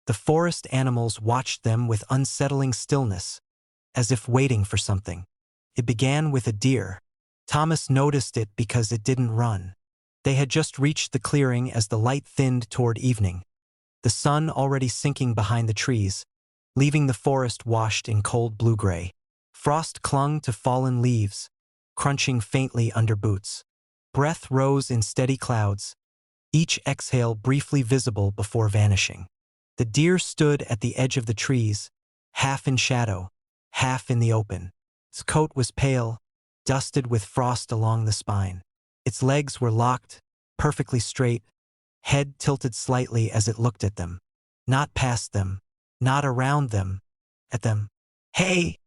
The forest animals watched them with unsettling stillness, as if waiting for something. It began with a deer. Thomas noticed it because it didn't run. They had just reached the clearing as the light thinned toward evening, the sun already sinking behind the trees, leaving the forest washed in cold blue-gray. Frost clung to fallen leaves, crunching faintly under boots. Breath rose in steady clouds, each exhale briefly visible before vanishing. The deer stood at the edge of the trees, half in shadow, half in the open. Its coat was pale, dusted with frost along the spine. Its legs were locked, perfectly straight, head tilted slightly as it looked at them. Not past them, not around them, at them. "Hey!"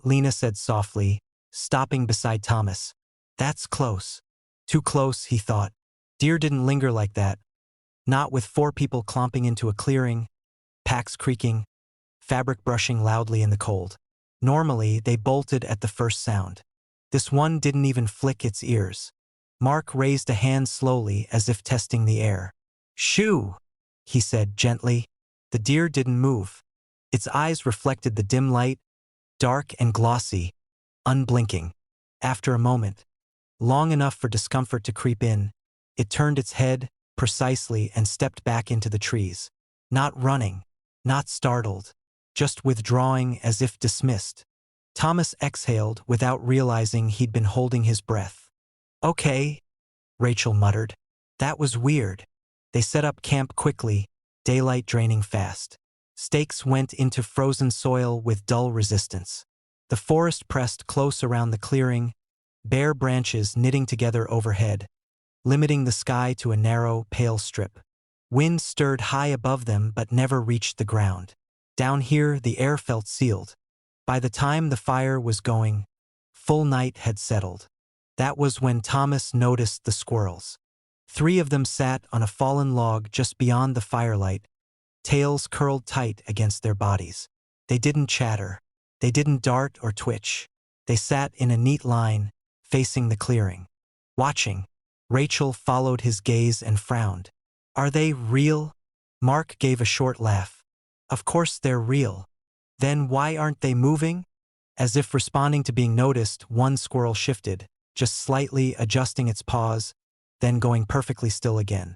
Lena said softly, stopping beside Thomas. "That's close." Too close, he thought. Deer didn't linger like that. Not with 4 people clomping into a clearing, packs creaking, fabric brushing loudly in the cold. Normally, they bolted at the first sound. This one didn't even flick its ears. Mark raised a hand slowly as if testing the air. "Shoo!" he said gently. The deer didn't move. Its eyes reflected the dim light, dark and glossy, unblinking. After a moment, long enough for discomfort to creep in, it turned its head, precisely, and stepped back into the trees. Not running, not startled, just withdrawing as if dismissed. Thomas exhaled without realizing he'd been holding his breath. "Okay," Rachel muttered. "That was weird." They set up camp quickly, daylight draining fast. Stakes went into frozen soil with dull resistance. The forest pressed close around the clearing, bare branches knitting together overhead, limiting the sky to a narrow, pale strip. Wind stirred high above them but never reached the ground. Down here, the air felt sealed. By the time the fire was going, full night had settled. That was when Thomas noticed the squirrels. 3 of them sat on a fallen log just beyond the firelight, tails curled tight against their bodies. They didn't chatter. They didn't dart or twitch. They sat in a neat line, facing the clearing. Watching, Rachel followed his gaze and frowned. "Are they real?" Mark gave a short laugh. "Of course they're real. Then why aren't they moving?" As if responding to being noticed, one squirrel shifted, just slightly adjusting its paws, then going perfectly still again.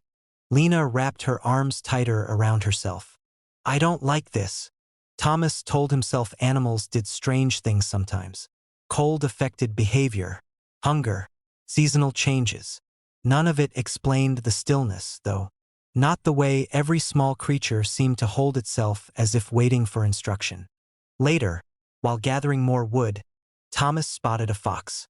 Lena wrapped her arms tighter around herself. "I don't like this." Thomas told himself animals did strange things sometimes. Cold affected behavior, hunger, seasonal changes. None of it explained the stillness, though. Not the way every small creature seemed to hold itself as if waiting for instruction. Later, while gathering more wood, Thomas spotted a fox.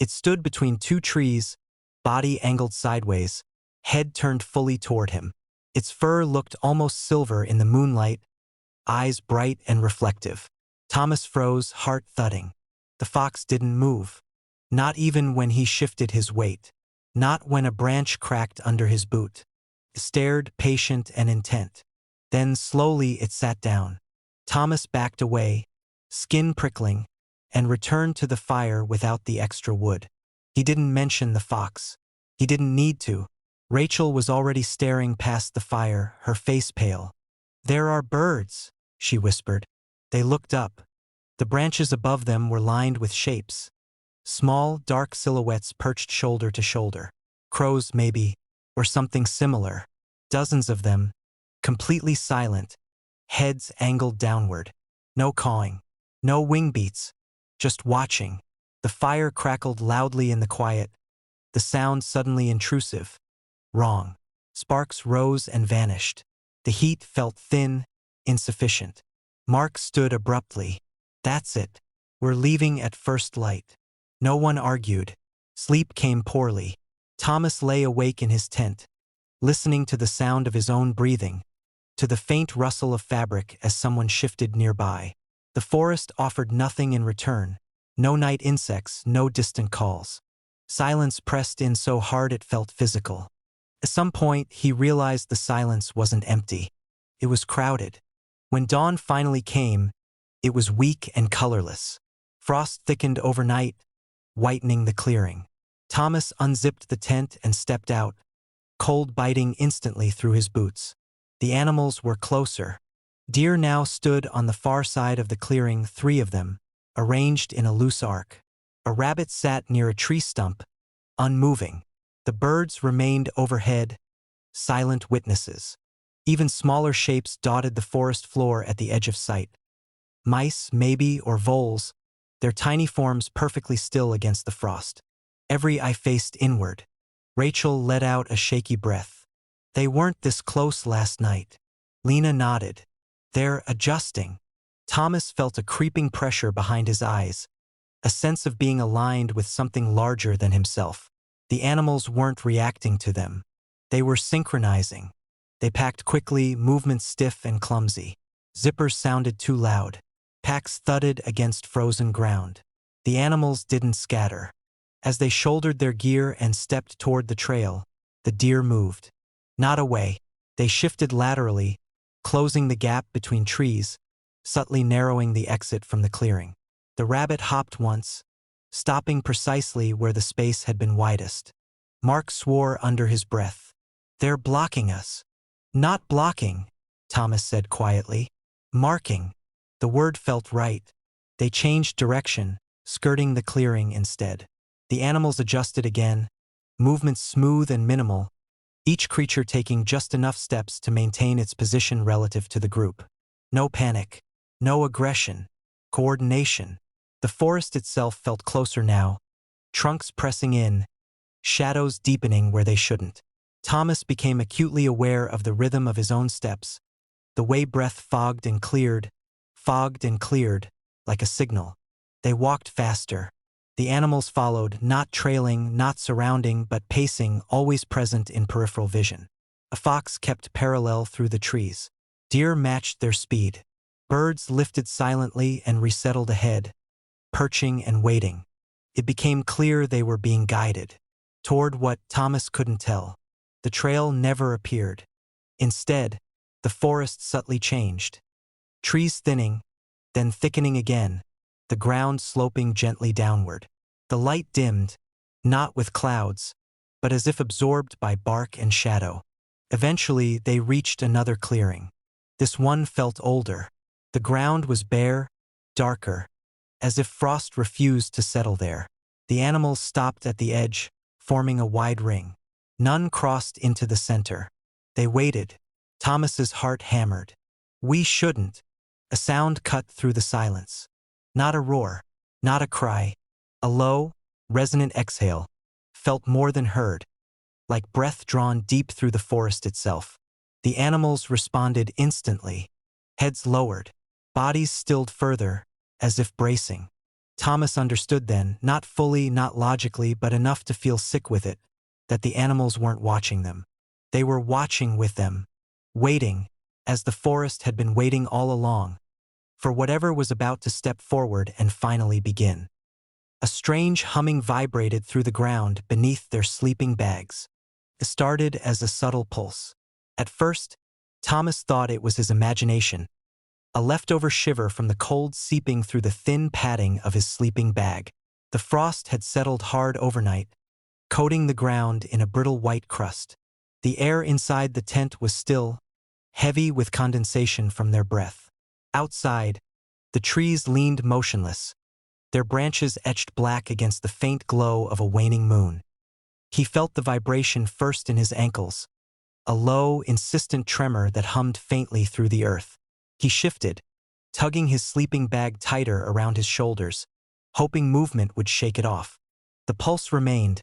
It stood between 2 trees, body angled sideways, head turned fully toward him. Its fur looked almost silver in the moonlight, eyes bright and reflective. Thomas froze, heart thudding. The fox didn't move. Not even when he shifted his weight. Not when a branch cracked under his boot. It stared, patient and intent. Then slowly it sat down. Thomas backed away, skin prickling, and returned to the fire without the extra wood. He didn't mention the fox. He didn't need to. Rachel was already staring past the fire, her face pale. "There are birds," she whispered. They looked up. The branches above them were lined with shapes. Small, dark silhouettes perched shoulder to shoulder. Crows, maybe, or something similar. Dozens of them, completely silent, heads angled downward. No cawing, no wing beats, just watching. The fire crackled loudly in the quiet, the sound suddenly intrusive. Wrong. Sparks rose and vanished. The heat felt thin, insufficient. Mark stood abruptly. "That's it. We're leaving at first light." No one argued. Sleep came poorly. Thomas lay awake in his tent, listening to the sound of his own breathing, to the faint rustle of fabric as someone shifted nearby. The forest offered nothing in return. No night insects, no distant calls. Silence pressed in so hard it felt physical. At some point, he realized the silence wasn't empty. It was crowded. When dawn finally came, it was weak and colorless. Frost thickened overnight, whitening the clearing. Thomas unzipped the tent and stepped out, cold biting instantly through his boots. The animals were closer. Deer now stood on the far side of the clearing, 3 of them, arranged in a loose arc. A rabbit sat near a tree stump, unmoving. The birds remained overhead, silent witnesses. Even smaller shapes dotted the forest floor at the edge of sight. Mice, maybe, or voles, their tiny forms perfectly still against the frost. Every eye faced inward. Rachel let out a shaky breath. They weren't this close last night. Lena nodded. They're adjusting. Thomas felt a creeping pressure behind his eyes, a sense of being aligned with something larger than himself. The animals weren't reacting to them. They were synchronizing. They packed quickly, movements stiff and clumsy. Zippers sounded too loud. Packs thudded against frozen ground. The animals didn't scatter. As they shouldered their gear and stepped toward the trail, the deer moved. Not away. They shifted laterally, closing the gap between trees, subtly narrowing the exit from the clearing. The rabbit hopped once, stopping precisely where the space had been widest. Mark swore under his breath. They're blocking us. Not blocking, Thomas said quietly. Marking. The word felt right. They changed direction, skirting the clearing instead. The animals adjusted again, movements smooth and minimal, each creature taking just enough steps to maintain its position relative to the group. No panic, no aggression, coordination. The forest itself felt closer now, trunks pressing in, shadows deepening where they shouldn't. Thomas became acutely aware of the rhythm of his own steps, the way breath fogged and cleared, like a signal. They walked faster. The animals followed, not trailing, not surrounding, but pacing, always present in peripheral vision. A fox kept parallel through the trees. Deer matched their speed. Birds lifted silently and resettled ahead, perching and waiting. It became clear they were being guided toward what Thomas couldn't tell. The trail never appeared. Instead, the forest subtly changed. Trees thinning, then thickening again, the ground sloping gently downward. The light dimmed, not with clouds, but as if absorbed by bark and shadow. Eventually, they reached another clearing. This one felt older. The ground was bare, darker, as if frost refused to settle there. The animals stopped at the edge, forming a wide ring. None crossed into the center. They waited. Thomas's heart hammered. We shouldn't. A sound cut through the silence. Not a roar, not a cry. A low, resonant exhale, felt more than heard, like breath drawn deep through the forest itself. The animals responded instantly, heads lowered, bodies stilled further, as if bracing. Thomas understood then, not fully, not logically, but enough to feel sick with it, that the animals weren't watching them. They were watching with them, waiting, as the forest had been waiting all along, for whatever was about to step forward and finally begin. A strange humming vibrated through the ground beneath their sleeping bags. It started as a subtle pulse. At first, Thomas thought it was his imagination, a leftover shiver from the cold seeping through the thin padding of his sleeping bag. The frost had settled hard overnight, coating the ground in a brittle white crust. The air inside the tent was still, heavy with condensation from their breath. Outside, the trees leaned motionless, their branches etched black against the faint glow of a waning moon. He felt the vibration first in his ankles, a low, insistent tremor that hummed faintly through the earth. He shifted, tugging his sleeping bag tighter around his shoulders, hoping movement would shake it off. The pulse remained,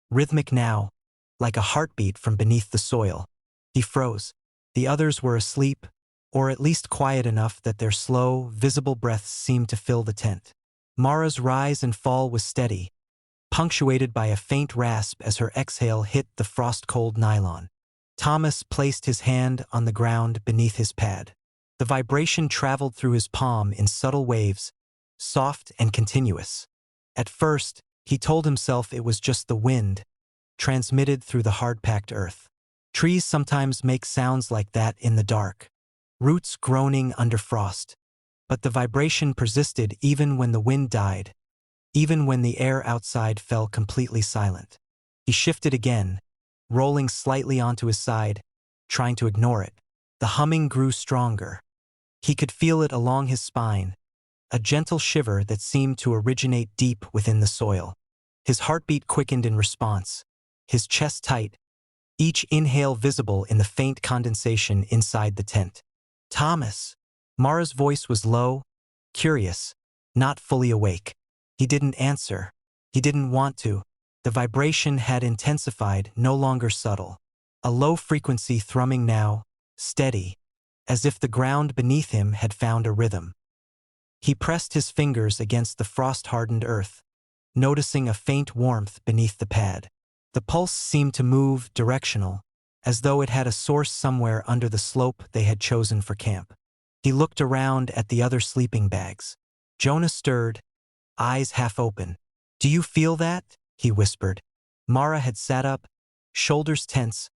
rhythmic now, like a heartbeat from beneath the soil. He froze. The others were asleep, or at least quiet enough that their slow, visible breaths seemed to fill the tent. Mara's rise and fall was steady, punctuated by a faint rasp as her exhale hit the frost-cold nylon. Thomas placed his hand on the ground beneath his pad. The vibration traveled through his palm in subtle waves, soft and continuous. At first, he told himself it was just the wind, transmitted through the hard-packed earth. Trees sometimes make sounds like that in the dark, roots groaning under frost. But the vibration persisted even when the wind died, even when the air outside fell completely silent. He shifted again, rolling slightly onto his side, trying to ignore it. The humming grew stronger. He could feel it along his spine, a gentle shiver that seemed to originate deep within the soil. His heartbeat quickened in response, his chest tight, each inhale visible in the faint condensation inside the tent. "Thomas!" Mara's voice was low, curious, not fully awake. He didn't answer. He didn't want to. The vibration had intensified, no longer subtle. A low frequency thrumming now, steady, as if the ground beneath him had found a rhythm. He pressed his fingers against the frost-hardened earth, noticing a faint warmth beneath the pad. The pulse seemed to move directional, as though it had a source somewhere under the slope they had chosen for camp. He looked around at the other sleeping bags. Jonah stirred, eyes half open. "Do you feel that?" he whispered. Mara had sat up, shoulders tense,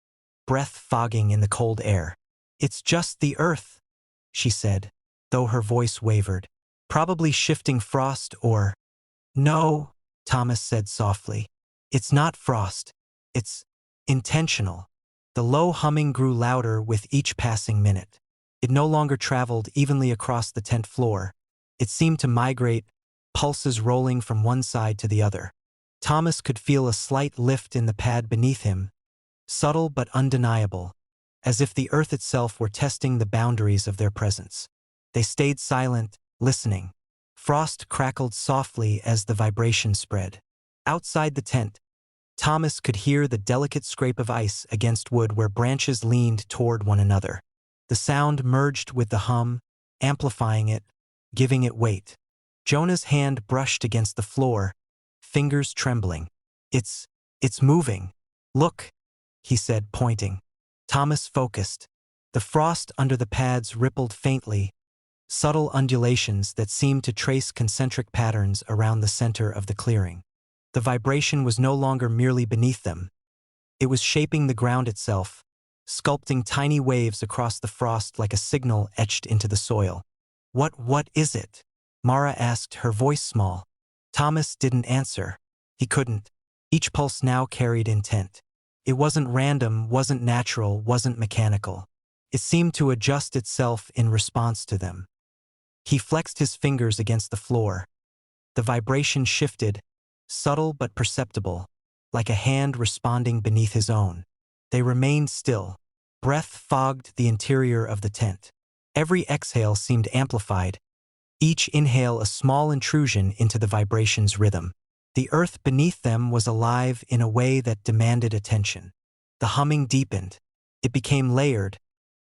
breath fogging in the cold air. "It's just the earth," she said, though her voice wavered. "Probably shifting frost or—" "No," Thomas said softly. "It's not frost. It's intentional." The low humming grew louder with each passing minute. It no longer traveled evenly across the tent floor. It seemed to migrate, pulses rolling from one side to the other. Thomas could feel a slight lift in the pad beneath him, subtle but undeniable, as if the earth itself were testing the boundaries of their presence. They stayed silent, listening. Frost crackled softly as the vibration spread. Outside the tent, Thomas could hear the delicate scrape of ice against wood where branches leaned toward one another. The sound merged with the hum, amplifying it, giving it weight. Jonah's hand brushed against the floor, fingers trembling. It's moving. "Look," he said, pointing. Thomas focused. The frost under the pads rippled faintly, subtle undulations that seemed to trace concentric patterns around the center of the clearing. The vibration was no longer merely beneath them. It was shaping the ground itself, sculpting tiny waves across the frost like a signal etched into the soil. What is it?" Mara asked, her voice small. Thomas didn't answer. He couldn't. Each pulse now carried intent. It wasn't random, wasn't natural, wasn't mechanical. It seemed to adjust itself in response to them. He flexed his fingers against the floor. The vibration shifted, subtle but perceptible, like a hand responding beneath his own. They remained still. Breath fogged the interior of the tent. Every exhale seemed amplified, each inhale a small intrusion into the vibration's rhythm. The earth beneath them was alive in a way that demanded attention. The humming deepened. It became layered,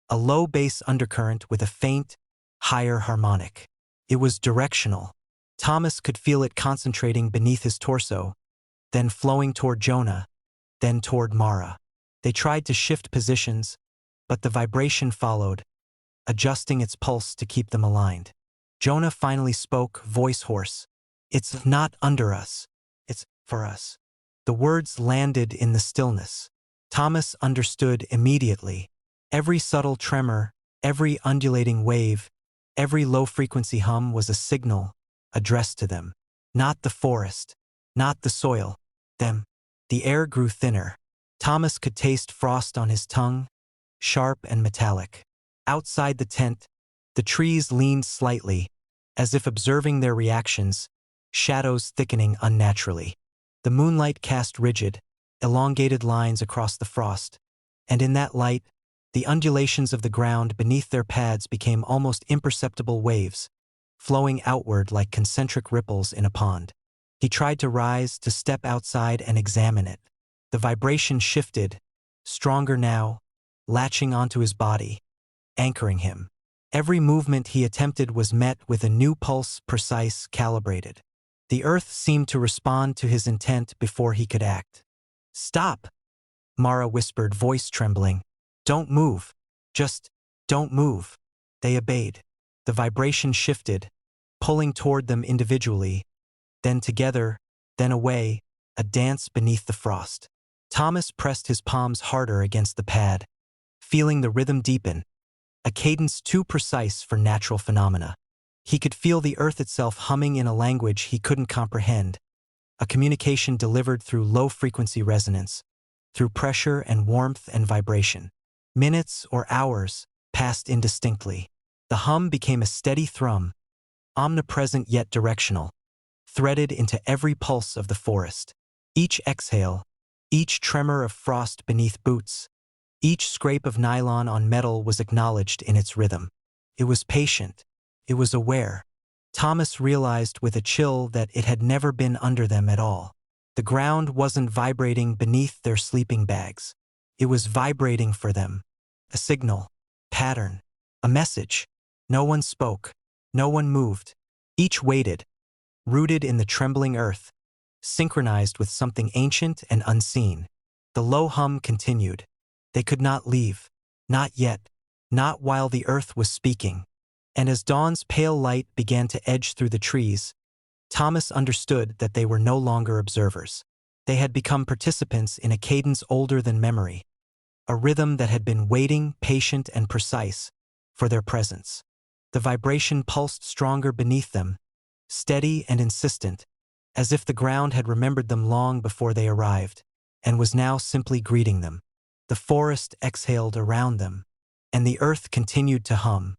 a low bass undercurrent with a faint, higher harmonic. It was directional. Thomas could feel it concentrating beneath his torso, then flowing toward Jonah, then toward Mara. They tried to shift positions, but the vibration followed, adjusting its pulse to keep them aligned. Jonah finally spoke, voice hoarse. "It's not under us. It's for us." The words landed in the stillness. Thomas understood immediately. Every subtle tremor, every undulating wave, every low-frequency hum was a signal addressed to them. Not the forest, not the soil, them. The air grew thinner. Thomas could taste frost on his tongue, sharp and metallic. Outside the tent, the trees leaned slightly, as if observing their reactions, shadows thickening unnaturally. The moonlight cast rigid, elongated lines across the frost, and in that light, the undulations of the ground beneath their pads became almost imperceptible waves, flowing outward like concentric ripples in a pond. He tried to rise, to step outside and examine it. The vibration shifted, stronger now, latching onto his body, anchoring him. Every movement he attempted was met with a new pulse, precise, calibrated. The earth seemed to respond to his intent before he could act. "Stop," Mara whispered, voice trembling. "Don't move. Just don't move." They obeyed. The vibration shifted, pulling toward them individually, then together, then away, a dance beneath the frost. Thomas pressed his palms harder against the pad, feeling the rhythm deepen, a cadence too precise for natural phenomena. He could feel the earth itself humming in a language he couldn't comprehend, a communication delivered through low-frequency resonance, through pressure and warmth and vibration. Minutes or hours passed indistinctly. The hum became a steady thrum, omnipresent yet directional, threaded into every pulse of the forest. Each exhale, each tremor of frost beneath boots, each scrape of nylon on metal was acknowledged in its rhythm. It was patient. It was aware. Thomas realized with a chill that it had never been under them at all. The ground wasn't vibrating beneath their sleeping bags. It was vibrating for them. A signal, pattern, a message. No one spoke. No one moved. Each waited, rooted in the trembling earth, synchronized with something ancient and unseen. The low hum continued. They could not leave. Not yet. Not while the earth was speaking. And as dawn's pale light began to edge through the trees, Thomas understood that they were no longer observers. They had become participants in a cadence older than memory, a rhythm that had been waiting, patient and precise, for their presence. The vibration pulsed stronger beneath them, steady and insistent, as if the ground had remembered them long before they arrived, and was now simply greeting them. The forest exhaled around them, and the earth continued to hum,